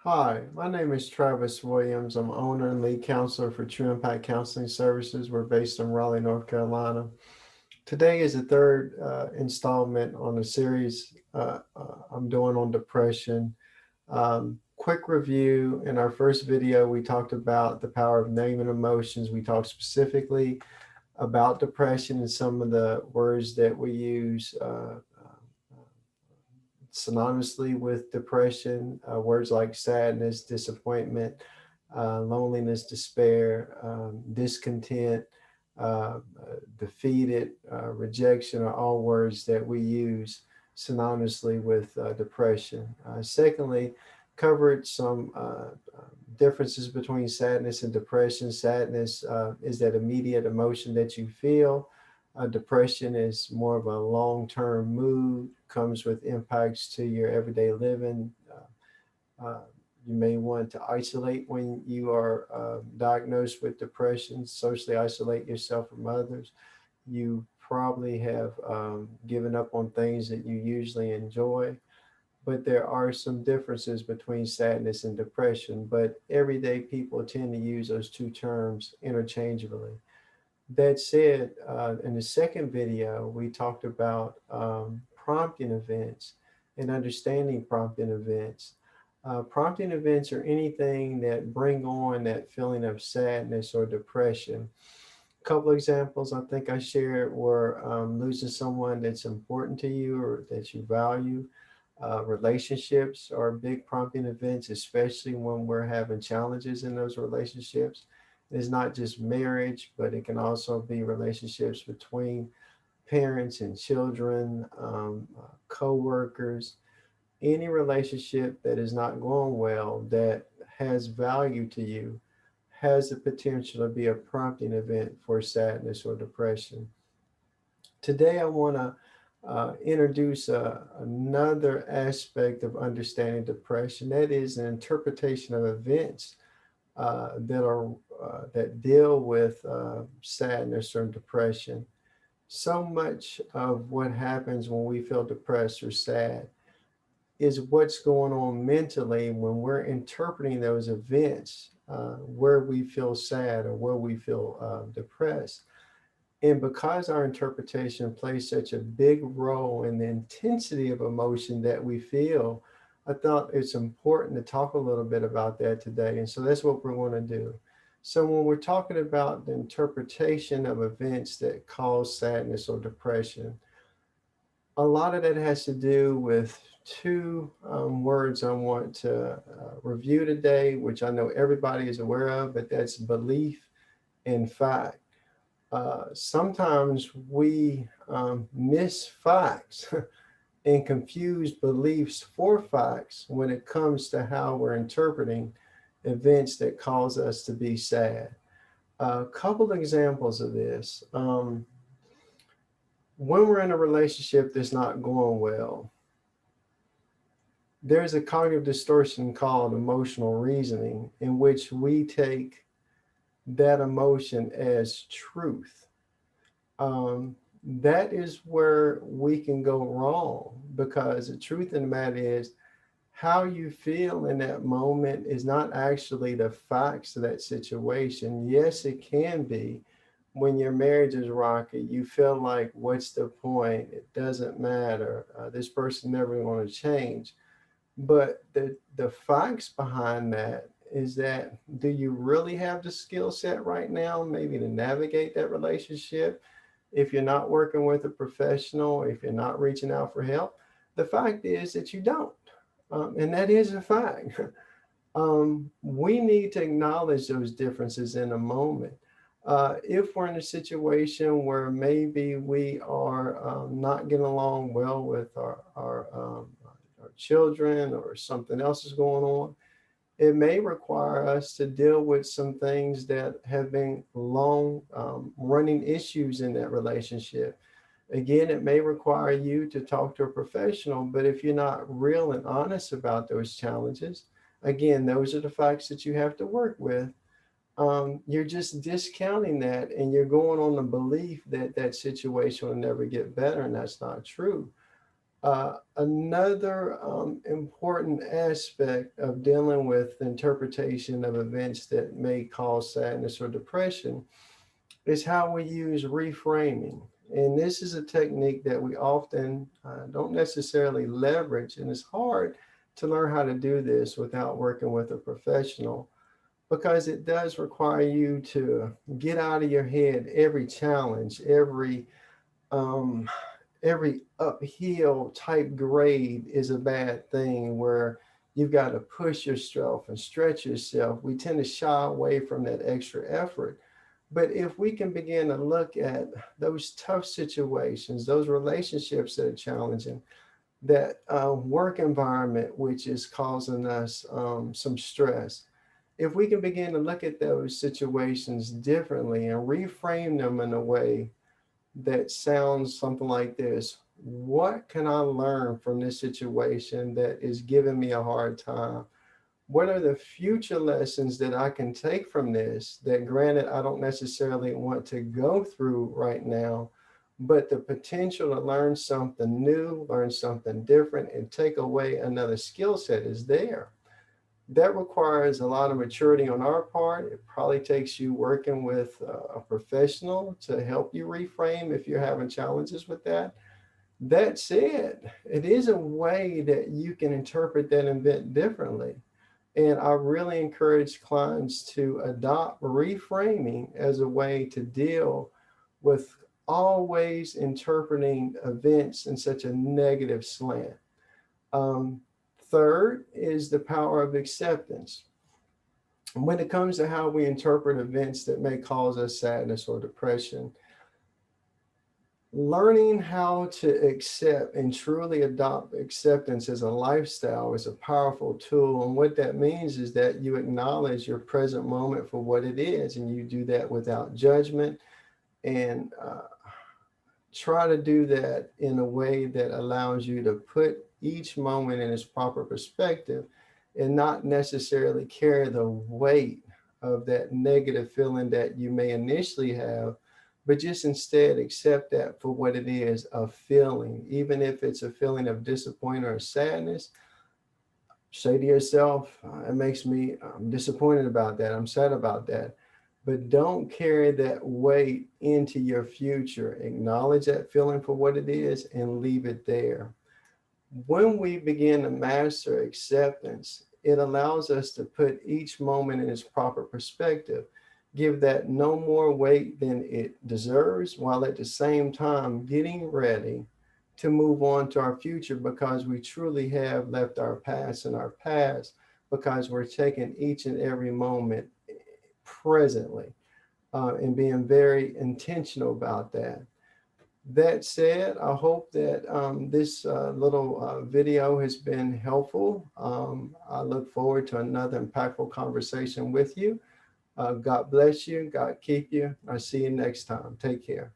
Hi, my name is Travis Williams. I'm owner and lead counselor for True Impact Counseling Services. We're based in Raleigh, North Carolina. Today is the third installment on a series I'm doing on depression. Quick review. In our first video, we talked about the power of naming emotions. We talked specifically about depression and some of the words that we use synonymously with depression, words like sadness, disappointment, loneliness, despair, discontent, defeated, rejection are all words that we use synonymously with depression. Secondly, covered some differences between sadness and depression. Sadness is that immediate emotion that you feel. Depression is more of a long-term mood, comes with impacts to your everyday living. You may want to isolate when you are diagnosed with depression, socially isolate yourself from others. You probably have given up on things that you usually enjoy, but there are some differences between sadness and depression, but everyday people tend to use those two terms interchangeably. That said, in the second video, we talked about prompting events and understanding prompting events. Prompting events are anything that bring on that feeling of sadness or depression. A couple examples I think I shared were losing someone that's important to you or that you value. Relationships are big prompting events, especially when we're having challenges in those relationships. It's not just marriage, but it can also be relationships between parents and children, co-workers, any relationship that is not going well that has value to you has the potential to be a prompting event for sadness or depression. Today, I want to introduce another aspect of understanding depression. That is an interpretation of events that deal with sadness or depression. So much of what happens when we feel depressed or sad is what's going on mentally when we're interpreting those events where we feel sad or where we feel depressed. And because our interpretation plays such a big role in the intensity of emotion that we feel, I thought it's important to talk a little bit about that today. And so that's what we're going to do. So, when we're talking about the interpretation of events that cause sadness or depression, a lot of that has to do with two words I want to review today, which I know everybody is aware of, but that's belief and fact. Sometimes we miss facts and confuse beliefs for facts when it comes to how we're interpreting events that cause us to be sad. A couple examples of this. When we're in a relationship that's not going well, there's a cognitive distortion called emotional reasoning, in which we take that emotion as truth. um, that is where we can go wrong, because the truth in the matter is how you feel in that moment is not actually the facts of that situation. Yes, it can be. When your marriage is rocky, you feel like, what's the point? It doesn't matter. This person never going to change. But the facts behind that is that, do you really have the skill set right now, maybe to navigate that relationship? If you're not working with a professional, if you're not reaching out for help, the fact is that you don't. And that is a fact. We need to acknowledge those differences in a moment. If we're in a situation where maybe we are not getting along well with our children, or something else is going on, it may require us to deal with some things that have been long running issues in that relationship. Again, it may require you to talk to a professional, but if you're not real and honest about those challenges, again, those are the facts that you have to work with. You're just discounting that, and you're going on the belief that that situation will never get better, and that's not true. Another important aspect of dealing with the interpretation of events that may cause sadness or depression is how we use reframing. And this is a technique that we often don't necessarily leverage, and it's hard to learn how to do this without working with a professional because it does require you to get out of your head every challenge, um, every uphill type grade is a bad thing where you've got to push yourself and stretch yourself. We tend to shy away from that extra effort. But if we can begin to look at those tough situations, those relationships that are challenging, that work environment which is causing us some stress, if we can begin to look at those situations differently and reframe them in a way that sounds something like this: what can I learn from this situation that is giving me a hard time? What are the future lessons that I can take from this that, granted, I don't necessarily want to go through right now, but the potential to learn something new, learn something different, and take away another skill set is there. That requires a lot of maturity on our part. It probably takes you working with a professional to help you reframe if you're having challenges with that. That said, it is a way that you can interpret that event differently. And I really encourage clients to adopt reframing as a way to deal with always interpreting events in such a negative slant. Um, Third is the power of acceptance. When it comes to how we interpret events that may cause us sadness or depression, learning how to accept and truly adopt acceptance as a lifestyle is a powerful tool. And what that means is that you acknowledge your present moment for what it is, and you do that without judgment, and try to do that in a way that allows you to put each moment in its proper perspective and not necessarily carry the weight of that negative feeling that you may initially have, but just instead accept that for what it is, a feeling. Even if it's a feeling of disappointment or sadness, say to yourself, it makes me, I'm disappointed about that, I'm sad about that. But don't carry that weight into your future. Acknowledge that feeling for what it is and leave it there. When we begin to master acceptance, it allows us to put each moment in its proper perspective, give that no more weight than it deserves, while at the same time getting ready to move on to our future because we truly have left our past in our past, because we're taking each and every moment presently and being very intentional about that. That said, I hope that this little video has been helpful. I look forward to another impactful conversation with you. God bless you. God keep you. I'll see you next time. Take care.